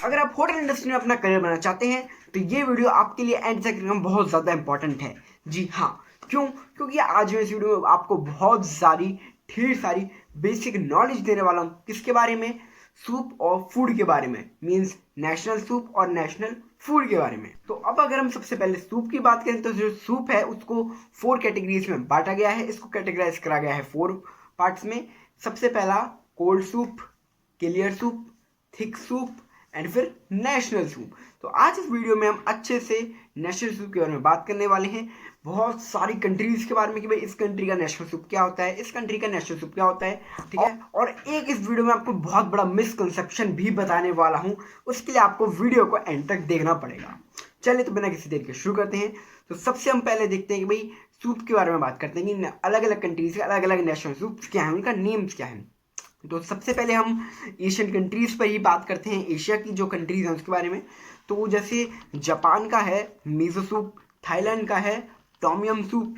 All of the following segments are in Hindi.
अगर आप होटल इंडस्ट्री में अपना करियर बनाना चाहते हैं तो ये वीडियो आपके लिए एंड तक एकदम बहुत ज़्यादा इंपॉर्टेंट है। जी हाँ, क्यों? क्योंकि आज मैं इस वीडियो में आपको बहुत सारी ढेर सारी बेसिक नॉलेज देने वाला हूँ। किसके बारे में? सूप और फूड के बारे में, मीन्स नेशनल सूप और नेशनल फूड के बारे में। तो अब अगर हम सबसे पहले सूप की बात करें तो जो सूप है उसको 4 कैटेगरीज में बांटा गया है। इसको कैटेगराइज करा गया है 4 पार्ट्स में। सबसे पहला cold soup, clear soup, thick soup and फिर नेशनल सूप। तो आज इस वीडियो में हम अच्छे से नेशनल सूप के बारे में बात करने वाले हैं, बहुत सारी कंट्रीज के बारे में कि भाई इस कंट्री का नेशनल सूप क्या होता है, इस कंट्री का नेशनल सूप क्या होता है, ठीक है। और एक इस वीडियो में आपको बहुत बड़ा मिसकंसेप्शन भी बताने वाला हूं, उसके लिए आपको वीडियो को एंड तक देखना पड़ेगा। चलिए तो बिना किसी देर के शुरू करते हैं। तो सबसे हम पहले देखते हैं कि भाई सूप के बारे में बात करते हैं कि अलग अलग कंट्रीज के अलग अलग नेशनल सूप क्या है, उनका नेम्स क्या है। तो सबसे पहले हम एशियन कंट्रीज़ पर ही बात करते हैं, एशिया की जो कंट्रीज़ हैं उसके बारे में। तो जैसे जापान का है मिसो सूप, थाईलैंड का है टॉम यम सूप,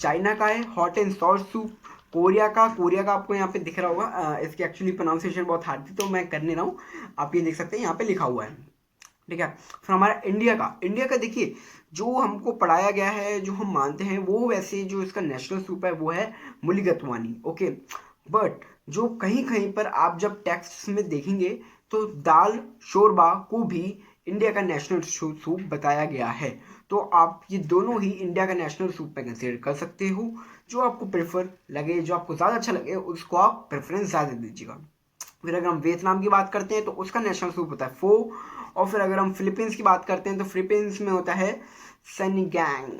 चाइना का है hot and sour soup, Korea का आपको यहाँ पे दिख रहा होगा। इसकी एक्चुअली प्रोनाउंसिएशन बहुत हार्ड थी तो मैं कर नहीं रहा हूँ, आप ये देख सकते हैं यहाँ पे लिखा हुआ है, ठीक है। फिर हमारा इंडिया का देखिए, जो हमको पढ़ाया गया है, जो हम मानते हैं वो वैसे जो इसका नेशनल सूप है वो है मुलीगतवानी, ओके। बट जो कहीं कहीं पर आप जब टेक्स्ट में देखेंगे तो दाल शोरबा को भी इंडिया का नेशनल सूप बताया गया है। तो आप ये दोनों ही इंडिया का नेशनल सूप में कंसिडर कर सकते हो। जो आपको प्रेफर लगे, जो आपको ज़्यादा अच्छा लगे उसको आप प्रेफरेंस ज़्यादा दीजिएगा। फिर अगर हम वियतनाम की बात करते हैं तो उसका नेशनल सूप होता है फो। और फिर अगर हम फिलीपींस की बात करते हैं तो फिलीपींस में होता है सनिगैंग,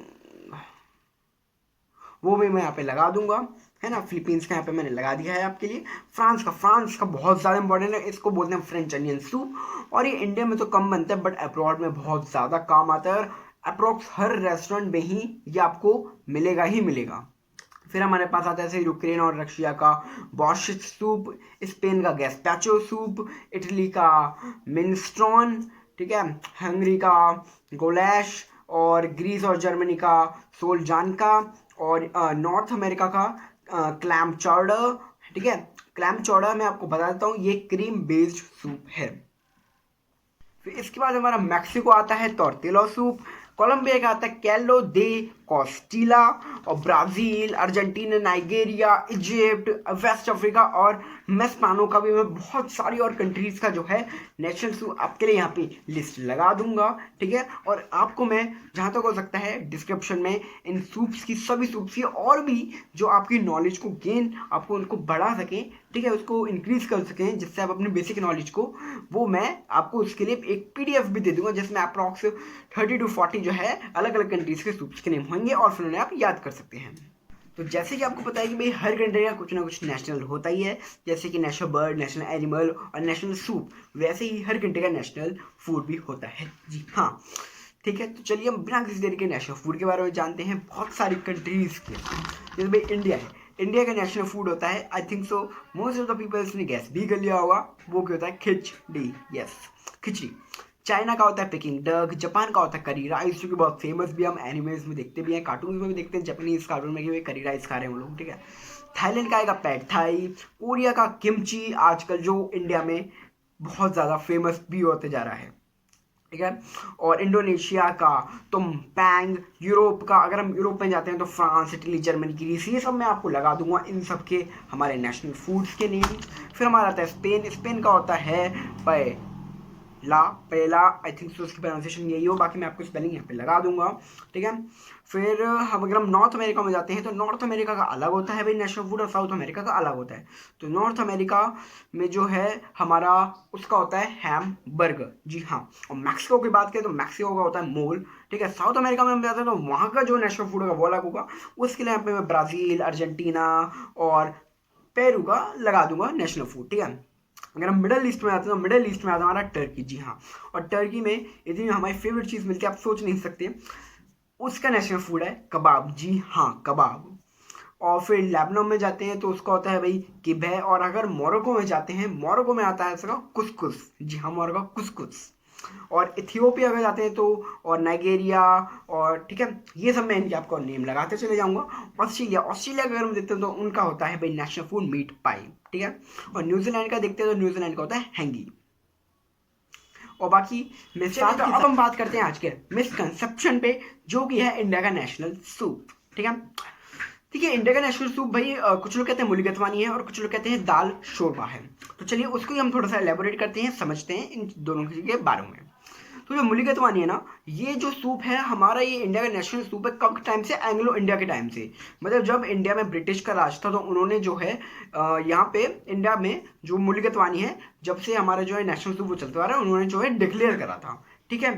वो भी मैं यहाँ पे लगा दूंगा, है ना। फिलीपींस का यहाँ पे मैंने लगा दिया है आपके लिए। फ्रांस का बहुत ज़्यादा इंपॉर्टेंट है, इसको बोलते हैं फ्रेंच अनियन सूप। और ये इंडिया में तो कम बनता है बट अब्रॉड में बहुत ज़्यादा काम आता है, और अप्रोक्स हर रेस्टोरेंट में ही ये आपको मिलेगा ही मिलेगा। फिर हमारे पास आता है जैसे यूक्रेन और रशिया का बॉर्शिच सूप, स्पेन का गैस्पैचो सूप, इटली का मिनस्ट्रॉन, ठीक है, हंगरी का गोलैश, और ग्रीस और जर्मनी का सोलजानका, और नॉर्थ अमेरिका का क्लैम चाउडर, ठीक है। क्लैम चाउडर मैं आपको बता देता हूँ ये क्रीम बेस्ड सूप है। फिर इसके बाद हमारा मैक्सिको आता है टॉर्टिला सूप, कोलंबिया का आता है कैलो दे कॉस्टिला, और Brazil, Argentina, Nigeria, Egypt, West Africa और मेस्पानो का भी मैं बहुत सारी और कंट्रीज़ का जो है नेशनल सूप आपके लिए यहाँ पे लिस्ट लगा दूंगा, ठीक है। और आपको मैं जहाँ तक हो सकता है डिस्क्रिप्शन में इन सूप्स की, सभी सूप्स की, और भी जो आपकी नॉलेज को गेन, आपको उनको बढ़ा सकें, ठीक है, उसको इंक्रीज कर सकें जिससे आप अपनी बेसिक नॉलेज को, वो मैं आपको उसके लिए एक पीडीएफ भी दे दूंगा जिसमें अप्रॉक्स 30 to 40 जो है अलग अलग कंट्रीज के सूप्स के नेम होंगे और फिर उन्हें आप याद कर सकते हैं। तो जैसे कि आपको पता है कि भाई हर कंट्री का कुछ ना कुछ नेशनल होता ही है, जैसे कि नेशनल बर्ड, नेशनल एनिमल और नेशनल सूप, वैसे ही हर कंट्री का नेशनल फूड भी होता है। जी हाँ, ठीक है। तो चलिए हम बिना किसी देरी के नेशनल फूड के बारे में जानते हैं। बहुत सारी कंट्रीज के, जैसे भाई इंडिया है, इंडिया का नेशनल फूड होता है, I think so most of the peoples ने गैस भी कर लिया होगा, वो क्या होता है? खिचड़ी, यस, खिचड़ी। चाइना का होता है पेकिंग डक, जापान का होता है करी राइस, जो कि बहुत फेमस भी, हम एनिमेज में देखते भी हैं, कार्टून में भी देखते हैं, जापानीज कार्टून में कि करी राइस खा रहे हैं वो लोग, ठीक है। थाईलैंड का आएगा पैड थाई, कोरिया का किमची, आजकल जो इंडिया में बहुत ज़्यादा फेमस भी होते जा रहा है, ठीक है। और इंडोनेशिया का तुम पैंग, यूरोप का अगर हम यूरोप में जाते हैं तो फ्रांस, इटली, जर्मनी, ग्रीस, ये सब मैं आपको लगा दूंगा इन सब के हमारे नेशनल फूड्स के नेम। फिर हमारा आता है स्पेन, स्पेन का होता है पहला, आई थिंक सो उसकी प्रोनाउंसिएशन यही हो, बाकी मैं आपको स्पेलिंग यहाँ पे लगा दूंगा, ठीक है। फिर हम अगर हम नॉर्थ अमेरिका में जाते हैं तो नॉर्थ अमेरिका का अलग होता है भाई नेशनल फूड, और साउथ अमेरिका का अलग होता है। तो नॉर्थ अमेरिका में जो है हमारा, उसका होता है हैम बर्गर, जी हाँ। और मैक्सिको की बात करें तो मैक्सिको का होता है मोल, ठीक है। साउथ अमेरिका में हम जाते हैं तो वहाँ का जो नेशनल फूड होगा वो अलग होगा, उसके लिए यहाँ पे मैं ब्राज़ील, अर्जेंटीना और पेरू का लगा दूंगा नेशनल फूड, ठीक है। अगर हम मिडल ईस्ट में आते हैं तो मिडल ईस्ट में आता है हमारा टर्की, जी हाँ। और टर्की में इतनी हमारी फेवरेट चीज़ मिलती है आप सोच नहीं सकते, उसका नेशनल फूड है कबाब, जी हाँ, कबाब। और फिर लेबनान में जाते हैं तो उसका होता है भाई किबे। और अगर मोरक्को में जाते हैं, मोरक्को में आता है इसका कुसकुस, जी हाँ, मोरक्को कुसकुस। और इथियोपिया में जाते हैं तो, और नाइजीरिया, और ठीक है, ये सब मैं इनके आपको नेम लगाते चले जाऊंगा। ऑस्ट्रेलिया का अगर हम देखते हैं तो उनका होता है भाई नेशनल फूड मीट पाई, ठीक है। और न्यूजीलैंड का देखते हैं तो न्यूजीलैंड का होता है हैंगी। और बाकी मिसाल तो अब हम बात करते हैं आज के मिसकंसेप्शन पे, जो कि है इंडिया का नेशनल सूप। ठीक है, ठीक है, इंडिया का नेशनल सूप भाई कुछ लोग कहते हैं मूलीगतवानी है और कुछ लोग कहते हैं दाल शोरबा है। तो चलिए उसको ही हम थोड़ा सा एलेबोरेट करते हैं, समझते हैं इन दोनों के बारे में। तो जो मूलीगतवानी है ना, ये जो सूप है हमारा, ये इंडिया का नेशनल सूप है। कब टाइम से? एंग्लो इंडिया के टाइम से। मतलब जब इंडिया में ब्रिटिश का राज था तो उन्होंने जो है यहाँ पे इंडिया में जो मूलीगतवानी है, जब से हमारा जो है नेशनल सूप वो चलता आ रहा है, उन्होंने जो है डिक्लेयर करा था। ठीक है,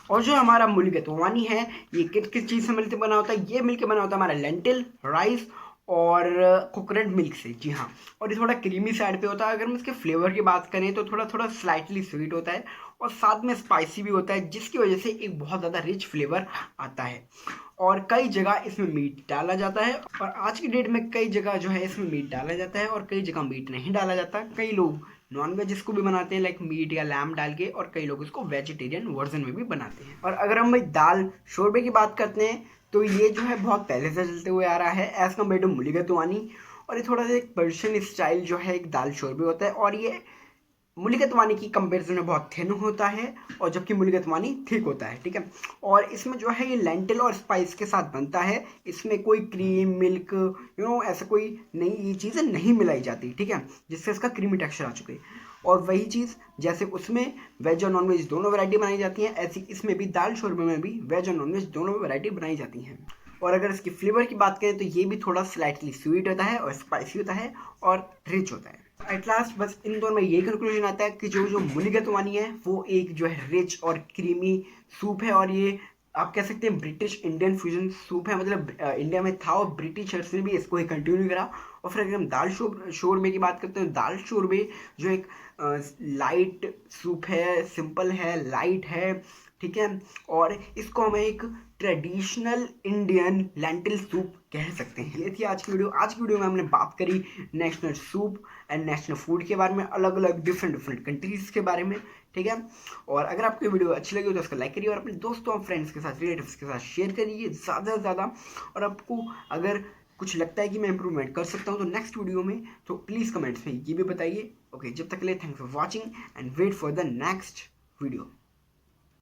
और जो हमारा मूलीगतवानी है ये किस किस चीज़ से मिलकर बना होता है? ये मिलकर बना होता है हमारा लेंटिल, राइस और कोकोनट मिल्क से। जी हाँ, और ये थोड़ा क्रीमी साइड पे होता है। अगर हम इसके फ्लेवर की बात करें तो थोड़ा थोड़ा स्लाइटली स्वीट होता है और साथ में स्पाइसी भी होता है, जिसकी वजह से एक बहुत ज़्यादा रिच फ्लेवर आता है। और कई जगह इसमें मीट डाला जाता है, और आज की डेट में कई जगह जो है इसमें मीट डाला जाता है और कई जगह मीट नहीं डाला जाता। कई लोग नॉन वेज इसको भी बनाते हैं लाइक मीट या लैम डाल के, और कई लोग इसको वेजिटेरियन वर्जन में भी बनाते हैं। और अगर हम भाई दाल शोरबे की बात करते हैं तो ये जो है बहुत पहले से चलते हुए आ रहा है एज कम्पेयर टू मूलीगतवानी। और ये थोड़ा सा एक पर्शियन स्टाइल जो है एक दाल शोरबे होता है, और ये मूलीगतवानी की कंपैरिजन में बहुत थिन होता है, और जबकि मूलीगतवानी थिक होता है। ठीक है, और इसमें जो है ये लेंटिल और स्पाइस के साथ बनता है। इसमें कोई क्रीम, मिल्क, ऐसा कोई नई ये चीज़ें नहीं मिलाई जाती। ठीक है, जिससे इसका क्रीमी टेक्सचर आ चुके। और वही चीज़ जैसे उसमें वेज और नॉन वेज दोनों वैरायटी बनाई जाती हैं, ऐसी इसमें भी दाल शोरबे में भी वेज और नॉन वेज दोनों वैरायटी बनाई जाती हैं। और अगर इसकी फ्लेवर की बात करें तो ये भी थोड़ा स्लाइटली स्वीट होता है और स्पाइसी होता है और रिच होता है। एट लास्ट बस इन दोनों में यही कंक्लूजन आता है कि जो जो मूलीगतवानी है वो एक जो है रिच और क्रीमी सूप है, और ये आप कह सकते हैं ब्रिटिश इंडियन फ्यूजन सूप है। मतलब इंडिया में था और ब्रिटिशर्स ने भी इसको ही कंटिन्यू करा। और फिर अगर हम दाल शोरबे की बात करते हैं, दाल शोरबे जो एक लाइट सूप है, सिंपल है, लाइट है। ठीक है, और इसको हम एक ट्रेडिशनल इंडियन लेंटिल सूप कह सकते हैं। ये थी आज की वीडियो। आज की वीडियो में हमने बात करी national soup and national food के बारे में, अलग अलग डिफरेंट कंट्रीज के बारे में। ठीक है, और अगर आपको वीडियो अच्छी लगी तो उसका लाइक करिए और अपने दोस्तों और फ्रेंड्स के साथ, रिलेटिव्स के साथ शेयर करिए ज़्यादा से ज़्यादा। और आपको अगर कुछ लगता है कि मैं इंप्रूवमेंट कर सकता हूँ तो नेक्स्ट वीडियो में, तो प्लीज़ कमेंट्स में ये भी बताइए। ओके, जब तक के लिए thanks for watching and wait for the next video.